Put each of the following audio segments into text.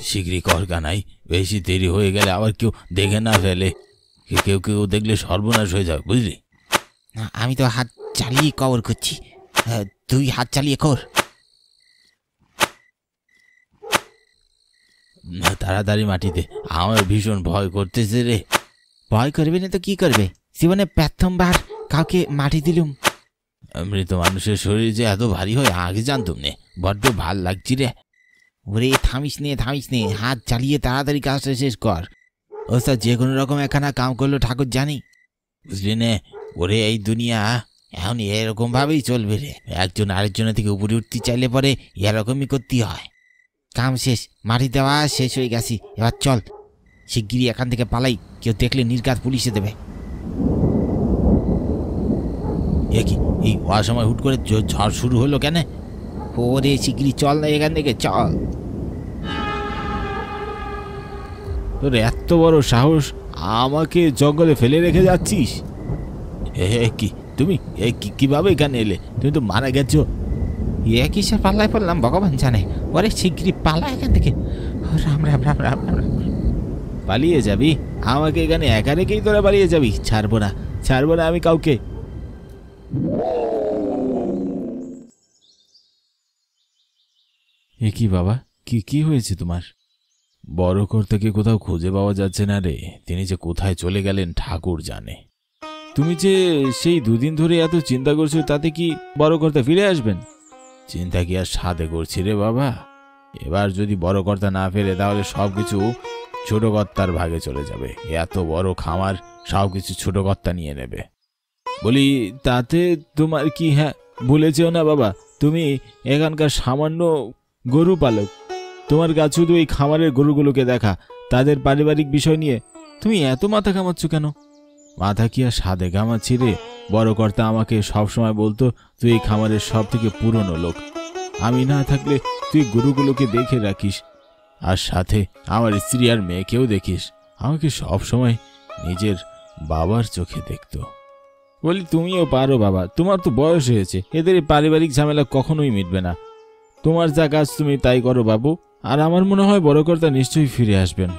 শিগগিরই কর কানাই, বেশি দেরি হয়ে গেলে আবার কেউ দেখে না ফেলে। কেউ কেউ দেখলে সর্বনাশ হয়ে যাবে, বুঝলি? আমি তো হাত চালিয়ে কবর করছি, তুই হাত চালিয়ে কর। তাড়াতাড়ি মাটিতে, আমার ভীষণ ভয় করতেছে রে। ভয় করবে না তো কি করবে, জীবনে প্রথমবার কাউকে মাটি দিলুম। মৃত মানুষের শরীর যে এত ভারী হয় আগে জানতুম নে, বড্ড ভাল লাগছি রে। ওরে থামিস নে, হাত চালিয়ে তাড়াতাড়ি কাজটা শেষ কর। ওস্তাদ যে কোনো রকম একখানা কাম করলো ঠাকুর জানি, বুঝলি নে? ওরে এই দুনিয়া এখন এরকম ভাবেই চলবে রে। একজন আরেকজনের থেকে উপরে উঠতে চাইলে পরে এরকমই করতে হয়। কাম শেষ, মাটি দেওয়া শেষ হয়ে গেছি, এবার চল শিগগিরই এখান থেকে পালাই, কেউ দেখলে নির্ঘাত পুলিশে দেবে। এই অসময় হুট করে ঝড় শুরু হলো কেন? ওরে শিগগিরই চল না এখান থেকে, চল। তোর এত বড় সাহস, আমাকে জঙ্গলে ফেলে রেখে যাচ্ছিস? কি তুমি কিভাবে এখানে এলে? তুমি তো মারা গেছো। কিসের পাল্লায় পড়লাম ভগবান জানে। ওরে শিগগিরই পালা এখান থেকে। রাম রাম রাম রাম রাম। পালিয়ে যাবি? আমাকে এখানে একা রেখেই তোরা পালিয়ে যাবি? ছাড়বো না আমি কাউকে। কি বাবা, কি হয়েছে তোমার? বড় কর্তাকে কোথাও খুঁজে পাওয়া যাচ্ছে না রে। তিনি যে কোথায় চলে গেলেন ঠাকুর জানে। তুমি যে সেই দুদিন ধরে এত চিন্তা করছো, তাতে কি বড় কর্তা ফিরে আসবেন? চিন্তা কি আর সাথে করছি রে বাবা। এবার যদি বড় কর্তা না ফেরে তাহলে সবকিছু ছোট কর্তার ভাগে চলে যাবে। এত বড় খামার সবকিছু ছোট কর্তা নিয়ে নেবে। বলি তাতে তোমার কি? হ্যাঁ, ভুলেছেও না বাবা, তুমি এখানকার সামান্য গরু পালক। তোমার কাছে শুধু এই খামারের গরুগুলোকে দেখা, তাদের পারিবারিক বিষয় নিয়ে তুমি এত মাথা ঘামাচ্ছ কেন? মাথা কি আর সাদে ঘামাচ্ছি রে? বড় কর্তা আমাকে সবসময় বলতো, তুই এই খামারের সব থেকে পুরনো লোক, আমি না থাকলে তুই গরুগুলোকে দেখে রাখিস, আর সাথে আমার স্ত্রী আর মেয়েকেও দেখিস। আমাকে সবসময় নিজের বাবার চোখে দেখতো। বলি তুমিও পারো বাবা, তোমার তো বয়স হয়েছে, এদের পারিবারিক ঝামেলা কখনোই মিটবে না। তোমার যা কাজ তুমি তাই করো বাবু। আর আমার মনে হয় বড় কর্তা নিশ্চয়ই ফিরে আসবেন।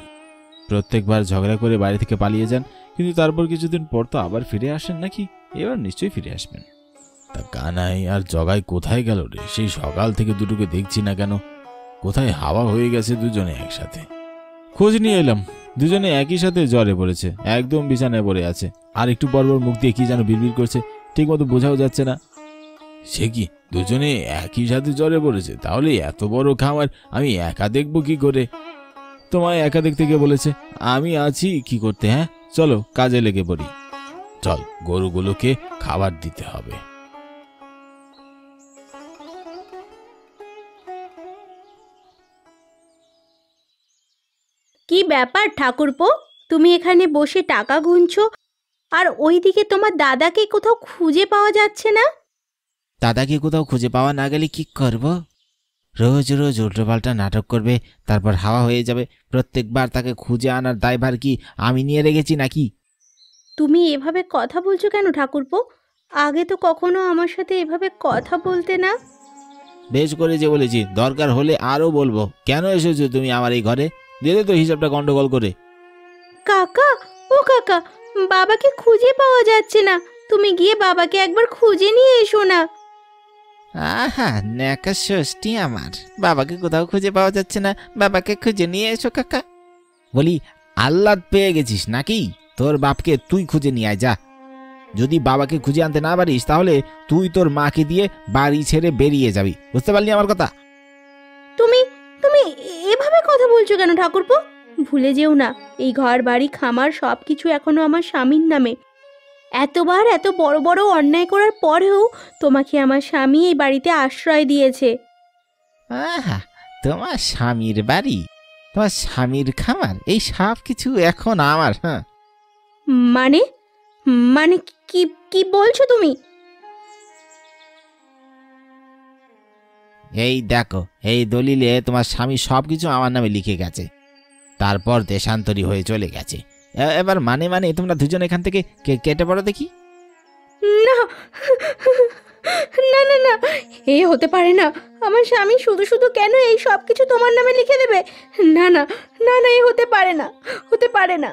প্রত্যেকবার ঝগড়া করে বাড়ি থেকে পালিয়ে যান, কিন্তু তারপর কিছুদিন পর তো আবার ফিরে আসেন নাকি? এবার নিশ্চয়ই ফিরে আসবেন। তা কানাই আর জগাই কোথায় গেল রে? সেই সকাল থেকে দুটোকে দেখছি না কেন? কোথায় হাওয়া হয়ে গেছে দুজনে একসাথে? খোঁজ নিয়ে এলাম, দুজনে একই সাথে জ্বরে পড়েছে, একদম বিছানায় পড়ে আছে। আর একটু পরপর মুখ দিয়ে কি যেন বিড়বিড় করছে, ঠিক মতো বোঝাও যাচ্ছে না। সে কি, দুজনে একই সাথে জ্বরে পড়েছে? তাহলে এত বড় খামার আমি একা দেখবো কি করে? তোমায় একা দেখতে কে বলেছে? আমি আছি কি করতে। হ্যাঁ চলো কাজে লেগে পড়ি। চল, গরুগুলোকে খাবার দিতে হবে। কি ব্যাপার ঠাকুরপো, তুমি এখানে বসে টাকা গুনছো আর ওইদিকে তোমার দাদাকে কোথাও খুঁজে পাওয়া যাচ্ছে না? দাদাকে কোথাও খুঁজে পাওয়া না গেলে কি করব? রোজ রোজ উল্টোপাল্টা নাটক করবে, তারপর হাওয়া হয়ে যাবে। প্রত্যেকবার তাকে খুঁজে আনার দায়ভার কি আমি নিয়ে রেখেছি নাকি? তুমি এভাবে কথা বলছো কেন ঠাকুরপো? আগে তো কখনো আমার সাথে এভাবে কথা বলতে না। বেশ করে যে বলেছি, দরকার হলে আরো বলবো। কেন এসেছো তুমি আমার এই ঘরে? দিলে তো হিসাবটা গন্ডগোল করে। কাকা, ও কাকা, বাবাকে খুঁজে পাওয়া যাচ্ছে না, তুমি গিয়ে বাবাকে একবার খুঁজে নিয়ে এসো না। আহা, নেকা ষষ্ঠী আমার। বাবাকে কোথাও খুঁজে পাওয়া যাচ্ছে না, বাবাকে খুঁজে নিয়ে এসো কাকা। বলি আহ্লাদ পেয়ে গেছিস নাকি? তোর বাপকে তুই খুঁজে নিয়ে আয় যা। যদি বাবাকে খুঁজে আনতে না পারিস তাহলে তুই তোর মাকে দিয়ে বাড়ি ছেড়ে বেরিয়ে যাবি, বুঝতে পারলি আমার কথা? তুমি তুমি এভাবে কথা বলছো কেন ঠাকুরপো? ভুলে যেও না, এই ঘর বাড়ি খামার সবকিছু এখনো আমার স্বামীর নামে। এতবার এত বড় বড় অন্যায় করার পরেও তোমাকে আমার স্বামী এই বাড়িতে আশ্রয় দিয়েছে। আহা, তোমার স্বামীর বাড়ি, তোমার স্বামীর খামার, এই সব কিছু এখন আমার। হ্যাঁ মানে মানে কি কি বলছো তুমি? এই দেখো, এই দলিলে তোমার স্বামী সবকিছু আমার নামে লিখে গেছে, তারপর দেশান্তরী হয়ে চলে গেছে। এবার মানে তোমরা দুজন এখান থেকে কেটে পড়ো দেখি। না, না না না, এ হতে পারে না। আমার স্বামী শুধু শুধু কেন এই সব কিছু তোমার নামে লিখে দেবে? না না না না, এ হতে পারে না, হতে পারে না।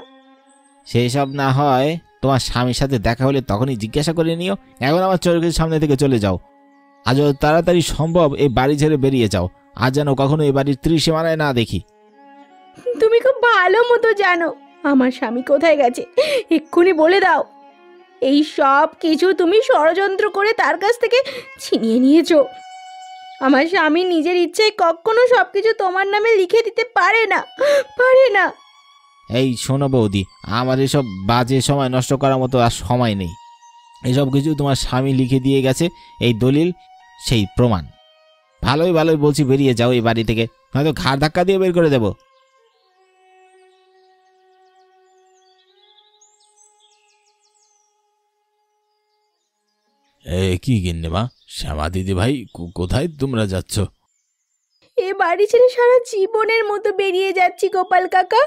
সেই সব না হয় তোমার স্বামীর সাথে দেখা হলে তখনই জিজ্ঞাসা করে নিও। এখন আমার চোখের সামনে থেকে চলে যাও। আজ যত তাড়াতাড়ি সম্ভব এই বাড়ি ছেড়ে বেরিয়ে যাও। আজ যেন কখনো এই বাড়ির ত্রিসীমানায় না দেখি। তুমি খুব ভালো মতো জানো আমার স্বামী কোথায় গেছে। এক্ষুনি বলে দাও। এই সব কিছু তুমি ষড়যন্ত্র করে তার কাছ থেকে ছিনিয়ে নিয়েছো। আমার স্বামী নিজের ইচ্ছায় কখনো সবকিছু তোমার নামে লিখে দিতে পারে না, পারে না। এই শোনো বৌদি, আমার এসব বাজে সময় নষ্ট করার মতো আর সময় নেই। এসব কিছু তোমার স্বামী লিখে দিয়ে গেছে, এই দলিল সেই প্রমাণ। ভালোই ভালোই বলছি বেরিয়ে যাও এই বাড়ি থেকে, হয়তো ঘাড় ধাক্কা দিয়ে বের করে দেবো। কি গিন্নিমা, শ্যামা দিদি ভাই, কোথায় তোমরা যাচ্ছ? এ বাড়ি ছেড়ে সারা জীবনের মতো বেরিয়ে যাচ্ছি গোপাল কাকা।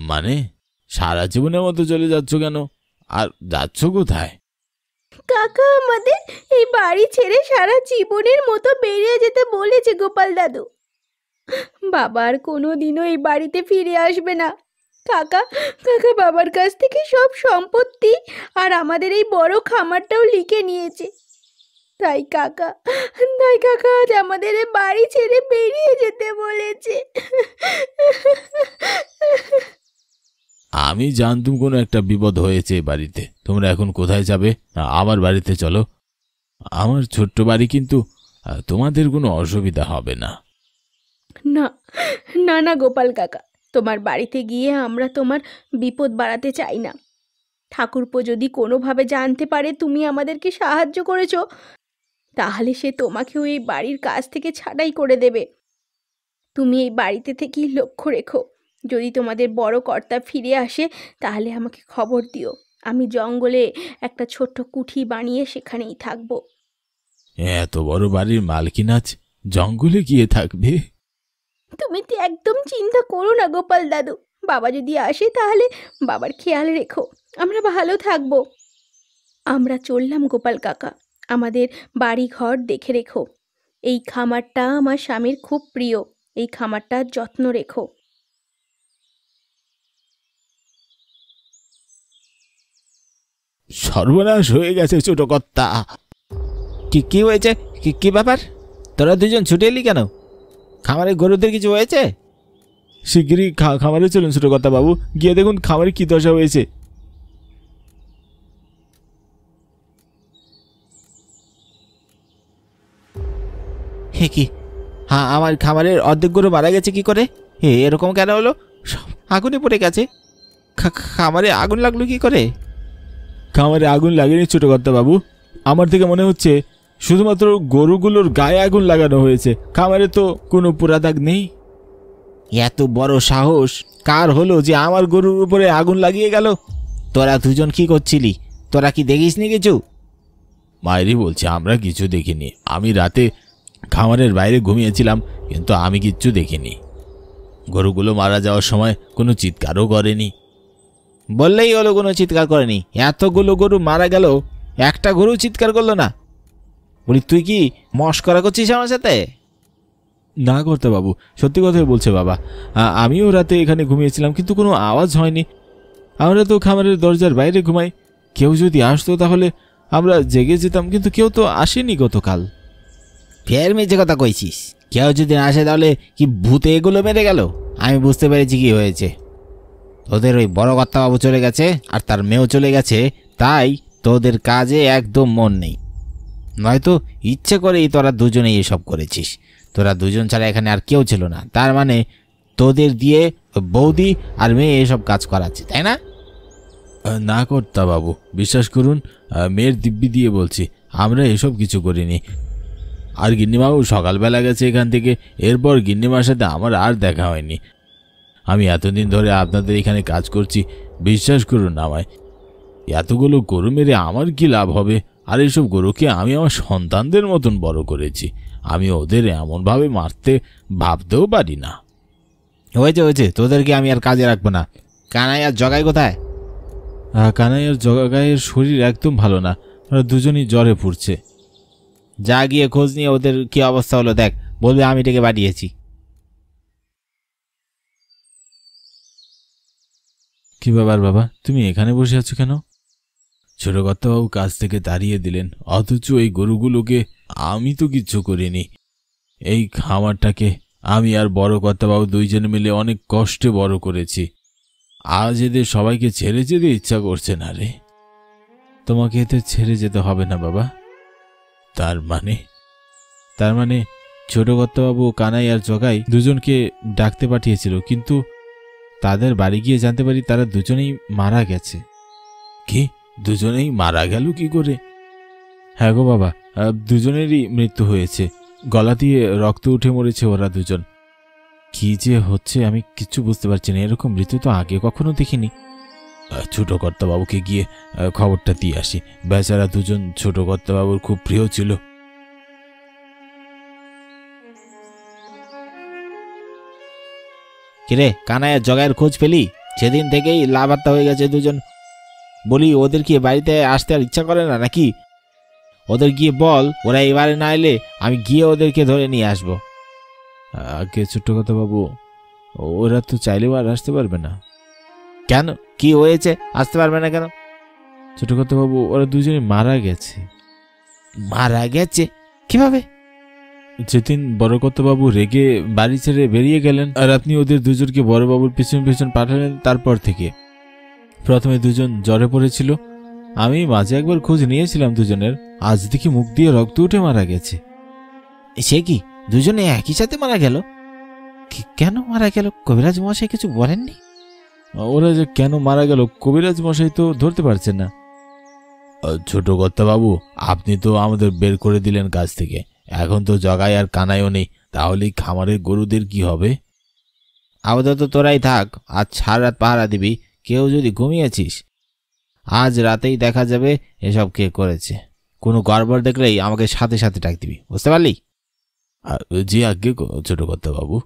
মানে সারা জীবনের মতো চলে যাচ্ছ কেন? আর যাচ্ছ কোথায়? কাকা আমাদের এই বাড়ি ছেড়ে সারা জীবনের মতো বেরিয়ে যেতে বলেছে গোপাল দাদু। বাবা আর কোনোদিনও এই বাড়িতে ফিরে আসবে না। কাকা কাকা বাবার কাছ থেকে সব সম্পত্তি আর আমাদের এই বড় খামারটাও লিখে নিয়েছে। তাই কাকা আজ আমাদের এই বাড়ি ছেড়ে বেরিয়ে যেতে বলেছে। আমি জানতুম কোনো একটা বিপদ হয়েছে এই বাড়িতে। তোমরা এখন কোথায় যাবে? আমার বাড়িতে চলো। আমার ছোট্ট বাড়ি, কিন্তু তোমাদের কোনো অসুবিধা হবে না। না না না গোপাল কাকা, তোমার বাড়িতে গিয়ে আমরা তোমার বিপদ বাড়াতে চাই না। ঠাকুরপো যদি কোনোভাবে জানতে পারে তুমি আমাদেরকে সাহায্য করেছো, তাহলে সে তোমাকেও এই বাড়ির কাছ থেকে ছাঁটাই করে দেবে। তুমি এই বাড়িতে থেকেই লক্ষ্য রেখো। যদি তোমাদের বড় কর্তা ফিরে আসে তাহলে আমাকে খবর দিও। আমি জঙ্গলে একটা ছোট্ট কুঠি বানিয়ে সেখানেই থাকবো। এত বড় বাড়ির মালকিন আজ জঙ্গলে গিয়ে থাকবে? তুমি তো একদম চিন্তা করো না গোপাল দাদু। বাবা যদি আসে তাহলে বাবার খেয়াল রেখো, আমরা ভালো থাকবো। আমরা চললাম গোপাল কাকা, আমাদের বাড়ি ঘর দেখে রেখো। এই খামারটা আমার স্বামীর খুব প্রিয়, এই খামারটার যত্ন রেখো। সর্বনাশ হয়ে গেছে ছোট কর্তা। কি হয়েছে? কি ব্যাপার? তোরা দুজন ছুটে এলি কেন? খামারে গরুদের কিছু হয়েছে? শিগগিরই খামারে চলুন ছোট কর্তা বাবু, গিয়ে দেখুন খামারে কি দশা হয়েছে। হে কি, হ্যাঁ, আমার খামারের অর্ধেক গরু মারা গেছে কি করে? এরকম কেন হলো? সব আগুনে পড়ে গেছে। খামারে আগুন লাগলো কি করে? খামারে আগুন লাগেনি ছোট কর্তা বাবু, আমার থেকে মনে হচ্ছে শুধুমাত্র গরুগুলোর গায়ে আগুন লাগানো হয়েছে। খামারে তো কোনো পোড়া দাগ নেই। এত বড় সাহস কার হলো যে আমার গরুর উপরে আগুন লাগিয়ে গেল? তোরা দুজন কি করছিলি? তোরা কি দেখিসনি কিছু? মায়েরই বলছে আমরা কিছু দেখিনি। আমি রাতে খামারের বাইরে ঘুমিয়েছিলাম, কিন্তু আমি কিচ্ছু দেখিনি। গরুগুলো মারা যাওয়ার সময় কোনো চিৎকারও করেনি। বললেই হলো কোনো চিৎকার করেনি। এতগুলো গরু মারা গেল, একটা গরু চিৎকার করলো না? বলি, তুই কি মস্করা করছিস আমার সাথে? না কর্তা বাবু, সত্যি কথাই বলছে বাবা। আমিও রাতে এখানে ঘুমিয়েছিলাম, কিন্তু কোনো আওয়াজ হয়নি। আমরা তো খামারের দরজার বাইরে ঘুমাই। কেউ যদি আসতো তাহলে আমরা জেগে যেতাম, কিন্তু কেউ তো আসেনি গতকাল। ফের মিছে কথা কইছিস। কেউ যদি আসে তাহলে কি ভূতে এগুলো মেরে গেল? আমি বুঝতে পেরেছি কি হয়েছে। তোদের ওই বড় কর্তাবাবু চলে গেছে আর তার মেয়েও চলে গেছে, তাই তোদের কাজে একদম মন নেই। নয়তো ইচ্ছে করেই তোরা দুজনেই এসব করেছিস। তোরা দুজন ছাড়া এখানে আর কেউ ছিল না, তার মানে তোদের দিয়ে বৌদি আর মেয়ে এসব কাজ করাচ্ছে, তাই না? না কর্তা বাবু, বিশ্বাস করুন, মেয়ের দিব্যি দিয়ে বলছি, আমরা এসব কিছু করিনি। আর গিন্নিমাও সকালবেলা গেছে এখান থেকে, এরপর গিন্নিমার সাথে আমার আর দেখা হয়নি। আমি এতদিন ধরে আপনাদের এখানে কাজ করছি, বিশ্বাস করুন আমায়। এতগুলো গরু মেরে আমার কি লাভ হবে? আর এইসব গরুকে আমি আমার সন্তানদের মতন বড় করেছি, আমি ওদের এমনভাবে মারতে ভাবতেও পারি না। হয়েছে, তোদেরকে আমি আর কাজে রাখবো না। কানাই আর জগাই কোথায়? কানাই আর জগাইয়ের শরীর একদম ভালো না, ওরা দুজনই জ্বরে পড়ছে। যা গিয়ে খোঁজ নিয়ে ওদের কি অবস্থা হলো দেখ, বলবে আমি ডেকে পাঠিয়েছি। কি ব্যাপার বাবা, তুমি এখানে বসে আছো কেন? ছোট কর্তাবাবু কাজ থেকে তাড়িয়ে দিলেন, অথচ এই গরুগুলোকে আমি তো কিচ্ছু করিনি। এই খামারটাকে আমি আর বড় কর্তাবাবু দুইজনে মিলে অনেক কষ্টে বড় করেছি। আজ এদের সবাইকে ছেড়ে যেতে ইচ্ছা করছে না রে। তোমাকে এতে ছেড়ে যেতে হবে না বাবা। তার মানে ছোট কর্তাবাবু কানাই আর জগাই দুজনকে ডাকতে পাঠিয়েছিল, কিন্তু তাদের বাড়ি গিয়ে জানতে পারি তারা দুজনেই মারা গেছে। কি, দুজনেই মারা গেল কি করে? হ্যাঁ গো বাবা, দুজনেরই মৃত্যু হয়েছে। গলা দিয়ে রক্ত উঠে মরেছে ওরা দুজন। কি যে হচ্ছে আমি কিচ্ছু বুঝতে পারছি না, এরকম মৃত্যু তো আগে কখনো দেখিনি। ছোট কর্তাবাবুকে গিয়ে খবরটা দিয়ে আসি। বেচারা দুজন ছোট কর্তাবাবুর খুব প্রিয় ছিল। কিরে, কানাই আর জগাইয়ের খোঁজ পেলি? সেদিন থেকেই লাভাত্তা হয়ে গেছে দুজন। বলি, ওদের কি বাড়িতে আসতে আর ইচ্ছা করে না নাকি? ওদের গিয়ে বল, ওরা এবারে না এলে আমি গিয়ে ওদেরকে ধরে নিয়ে আসবো। আগে ছোট কর্তাবাবু, ওরা তো চাইলেও আর আসতে পারবে না। কেন, কি হয়েছে? আসতে পারবে না কেন? ছোট কর্তাবাবু, ওরা দুজনে মারা গেছে। মারা গেছে? কিভাবে? যেদিন বড় কর্তাবাবু রেগে বাড়ি ছেড়ে বেরিয়ে গেলেন আর আপনি ওদের দুজনকে বড়বাবুর পিছন পিছন পাঠালেন, তারপর থেকে প্রথমে দুজন জ্বরে পড়েছিল। আমি মাঝে একবার খোঁজ নিয়েছিলাম দুজনের, আজ দেখি মুখ দিয়ে রক্ত উঠে মারা গেছে। সে কি, দুজনে একই সাথে মারা গেল? কেন মারা গেল কবিরাজ মশাই কিছু বলেননি? ওরা যে কেন মারা গেল কবিরাজ মশাই তো ধরতে পারছেন না। ছোট কর্তাবাবু, আপনি তো আমাদের বের করে দিলেন কাজ থেকে, এখন তো জগাই আর কানাইও নেই, তাহলে খামারের গরুদের কি হবে? আপাতত তোরাই থাক, আজ সারা রাত পাহারা দিবি। কেউ যদি ঘুমিয়েছিস, আজ রাতেই দেখা যাবে এসব কে করেছে। কোনো গড়বড় দেখলেই আমাকে সাথে সাথে ডাক দিবি, বুঝতে পারলি? জি আজ্ঞে ছোট কর্তাবাবু।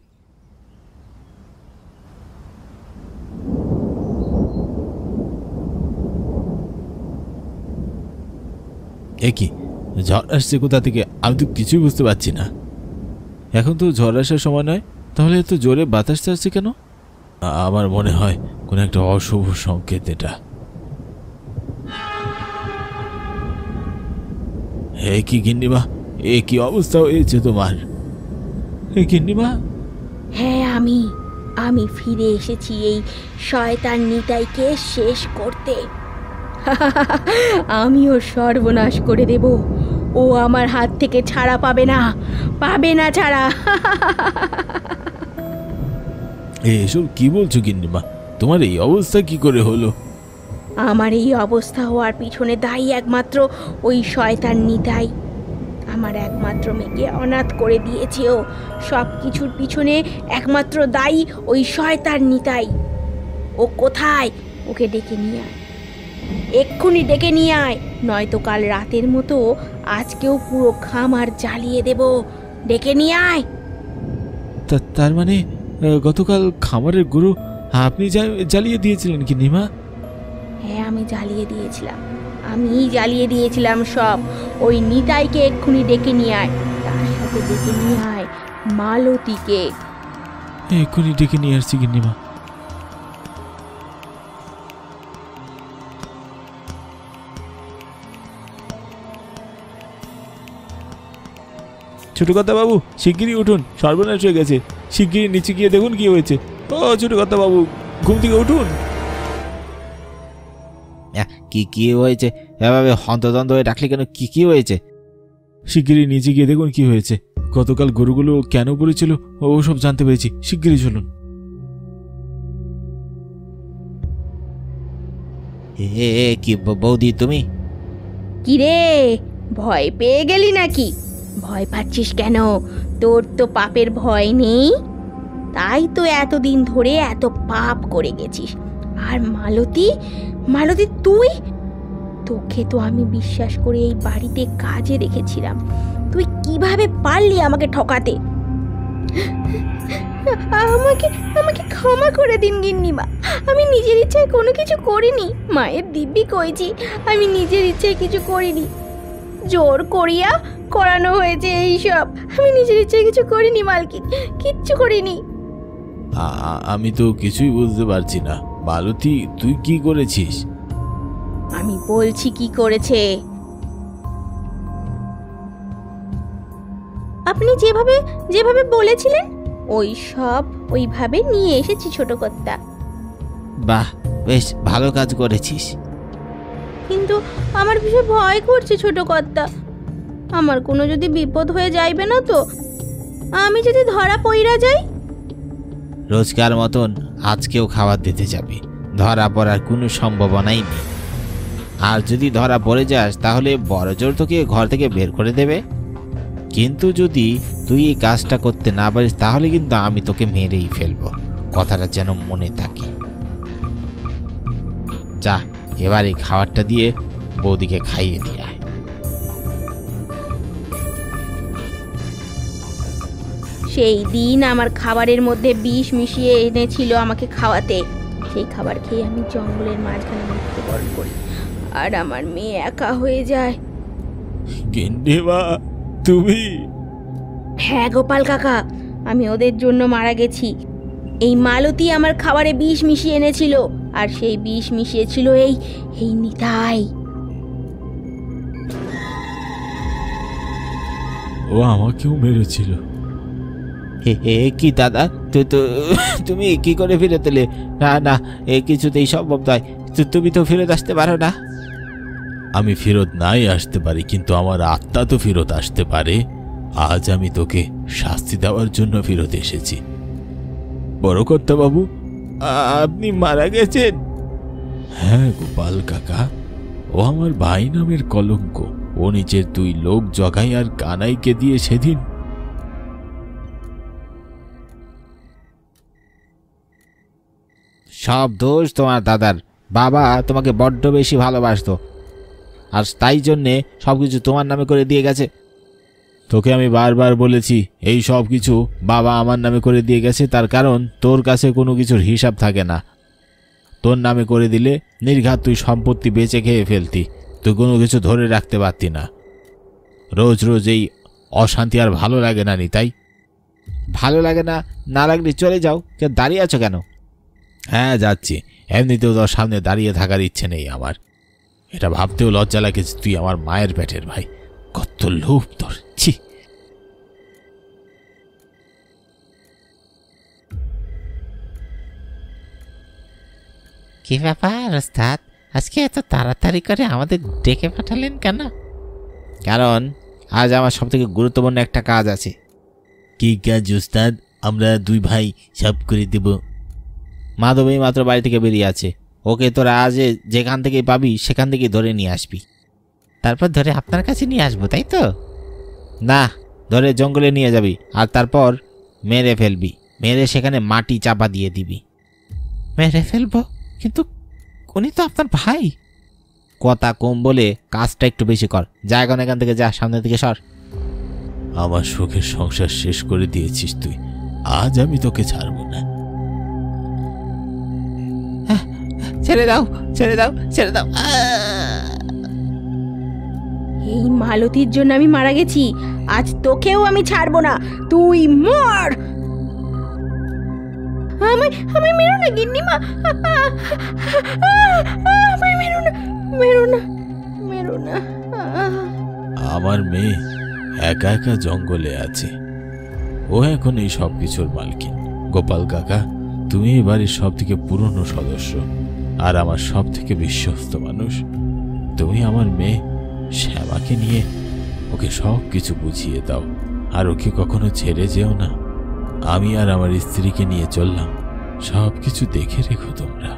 কি ঝড় আসছে কোথা থেকে? আমি তো কিছুই বুঝতে পারছি না। এখন তো ঝড় আসার সময় নয়, তাহলে এত জোরে বাতাস আসছে কেন? আমার মনে হয় কোন একটা অশুভ সংকেত এটা। হে কি গিন্নিমা, এ কি অবস্থা হয়েছে তোমার? হে গিন্নিমা। হ্যাঁ, আমি ফিরে এসেছি এই শয়তান নিতাইকে শেষ করতে। আমিও সর্বনাশ করে দেব। ও আমার হাত থেকে ছাড়া পাবে না ছাড়া। এসব কি বলছো গিন্নিমা? তোমার এই অবস্থা কি করে হলো? আমার এই অবস্থা হওয়ার পিছনে দায়ী একমাত্র ওই শয়তান নিতাই। আমার একমাত্র মেয়েকে অনাথ করে দিয়েছে ও। সব কিছুর পিছনে একমাত্র দায়ী ওই শয়তান নিতাই। ও কোথায়? ওকে ডেকে নিয়ে আয়, এক্ষুনি ডেকে নিয়ে আয়, নয়তো কাল রাতের মতো আজকেও পুরো খামার জ্বালিয়ে দেব। ডেকে নিয়ে আয়। তার মানে গতকাল খামারের গরু আপনি জ্বালিয়ে দিয়েছিলেন গিন্নিমা? হ্যাঁ, আমি জ্বালিয়ে দিয়েছিলাম সব। ওই নিতাইকে এক্ষুনি ডেকে নিয়ে আয়, তার সাথে ডেকে নিয়ে আয় মালতীকে। এক্ষুনি ডেকে নিয়ে আসছি গিন্নিমা। ছোট কর্তাবাবু, শিগগিরই উঠুন, সর্বনাশ হয়ে গেছে। শিগগিরই নিচে গিয়ে দেখুন কি হয়েছে। ও ছোট কর্তাবাবু, ঘুম থেকে উঠুন। কি হয়েছে? এভাবে হন্তদন্ত হয়ে ডাকলি কেন? কি হয়েছে? শিগগিরই নিচে গিয়ে দেখুন কি হয়েছে। গতকাল গরুগুলো কেন পড়েছিল ও সব জানতে পেরেছি। শিগগিরই চলুন। কি বৌদি, তুমি? কিরে, ভয় পেয়ে গেলি নাকি? ভয় পাচ্ছিস কেন? তোর তো পাপের ভয় নেই, তাই তো এতদিন ধরে এত পাপ করে গেছিস। আর মালতী, তুই? তোকে তো আমি বিশ্বাস করে এই বাড়িতে কাজে রেখেছিলাম, তুই কিভাবে পারলি আমাকে ঠকাতে? আমাকে ক্ষমা করে দিন গিন্নিমা, আমি নিজের ইচ্ছায় কোনো কিছু করিনি। মায়ের দিব্যি কইছি, আমি নিজের ইচ্ছায় কিছু করিনি। জোর করিয়া করানো হয়েছে এইসব। আমি নিজের ইচ্ছে কিছু করিনি মালকিন, কিচ্ছু করিনি। আমি তো কিছুই বুঝতে পারছি না। মালতী, তুই কি করেছিস? আমি বলছি কি করেছে। আপনি যেভাবে যেভাবে বলেছিলেন ওই সব ওইভাবে নিয়ে এসেছি ছোট কর্তা। বাহ, বেশ ভালো কাজ করেছিস। কিন্তু আমার ভীষণ ভয় করছে ছোট কর্তা। আমার কোনো যদি বিপদ হয়ে যাইবে না তো? আমি যদি ধরা পইরা যাই? রোজকার মতন আজকেও খাবার দিতে যাবি, ধরা পড়ার কোনো সম্ভাবনাই নেই। আর যদি ধরা পড়ে যাস তাহলে বড়জোর তোকে ঘর থেকে বের করে দেবে। কিন্তু যদি তুই এই কাজটা করতে না পারিস তাহলে কিন্তু আমি তোকে মেরেই ফেলবো, কথাটা যেন মনে থাকে। যা, এবার এই খাবারটা দিয়ে বৌদিকে খাইয়ে দিয়ে আয়। সেই দিন আমার খাবারের মধ্যে বিষ মিশিয়ে এনেছিল আমাকে খাওয়াতে। সেই খাবার খেয়ে আমি জঙ্গলের মাঝখানে মৃত্যুবরণ করি, আর আমার মেয়ে একা হয়ে যায়। গিন্নিমা, তুমি? হ্যাঁ গোপাল কাকা, আমি ওদের জন্য মারা গেছি। এই মালতী আমার খাবারে বিষ মিশিয়ে এনেছিল, আর সেই বিষ মিশিয়েছিল এই নিতাই। ও আমাকেও মেরেছিল। হে কি দাদা, তুমি কি করে ফিরে এলে? না না, এ কিছুতেই সম্ভব নয়। তুমি তো ফেরত আসতে পারো না। আমি ফেরত নাই আসতে পারি, কিন্তু আমার আত্মা তো ফেরত আসতে পারে। আজ আমি তোকে শাস্তি দেওয়ার জন্য ফেরত এসেছি। বড় কর্তা বাবু, আপনি মারা গেছেন? হ্যাঁ গোপাল কাকা, ও আমার ভাই নামের কলঙ্ক। ও নিচের 2 লোক জগাই আর কানাইকে দিয়ে সেদিন। সব দোষ তোমার দাদার। বাবা তোমাকে বড্ড বেশি ভালোবাসতো, আর তাই জন্যে সবকিছু তোমার নামে করে দিয়ে গেছে। তোকে আমি বারবার বলেছি এই সব কিছু বাবা আমার নামে করে দিয়ে গেছে, তার কারণ তোর কাছে কোনো কিছুর হিসাব থাকে না। তোর নামে করে দিলে নির্ঘাত তুই সম্পত্তি বেচে খেয়ে ফেলতি, তুই কোনো কিছু ধরে রাখতে পারতি না। রোজ রোজ এই অশান্তি আর ভালো লাগে না নিতাই। ভালো লাগে না? না লাগলে চলে যাও, কেন দাঁড়িয়ে আছো কেন? হ্যাঁ যাচ্ছি, এমনিতেও তোর সামনে দাঁড়িয়ে থাকার ইচ্ছে নেই আমার। এটা ভাবতেও লজ্জা লাগে যে তুই আমার মায়ের পেটের ভাই। কত লোভ তোর, ছি। কি ব্যাপার ওস্তাদ, আজকে এত তাড়াতাড়ি করে আমাদের ডেকে পাঠালেন কেন? কারণ আজ আমার সবথেকে গুরুত্বপূর্ণ একটা কাজ আছে। কি কাজ ওস্তাদ? আমরা 2 ভাই সব করে দেব। মাধবী মাত্র বাড়ি থেকে বেরিয়ে আছে, ওকে তোরা আজ যেখান থেকে পাবি সেখান থেকে ধরে নিয়ে আসবি। তারপর ধরে আপনার কাছে নিয়ে আসবো, তাই তো? না, ধরে জঙ্গলে নিয়ে যাবি, আর তারপর মেরে ফেলবি। মেরে সেখানে মাটি চাপা দিয়ে দিবি। মেরে ফেলবো? কিন্তু উনি তো আপনার ভাই। কথা কম বলে কাজটা একটু বেশি কর। যা এখন এখান থেকে, যা, সামনে থেকে সর। আমার সুখের সংসার শেষ করে দিয়েছিস তুই, আজ আমি তোকে ছাড়বো না। ছেড়ে দাও, ছেড়ে দাও, ছেড়ে দাও। এই মালতীর জন্য আমি মারা গেছি, আজ তোকেও আমি ছাড়বো না। তুই মর। আমি মেরো না গিন্নিমা, আমায় মেরো না, মেরো না, মেরো না। আমার মেয়ে একা একা জঙ্গলে আছে, ও এখন এই সব কিছুর মালকিন। গোপাল কাকা, তুমি এই বাড়ির সব থেকে পুরনো সদস্য আর আমার সব থেকে বিশ্বস্ত মানুষ। তুমি আমার মেয়ে শ্যামাকে নিয়ে ওকে সব কিছু বুঝিয়ে দাও, আর ওকে কখনো ছেড়ে যেও না। আমি আর আমার স্ত্রীকে নিয়ে চললাম, সব কিছু দেখে রেখো তোমরা।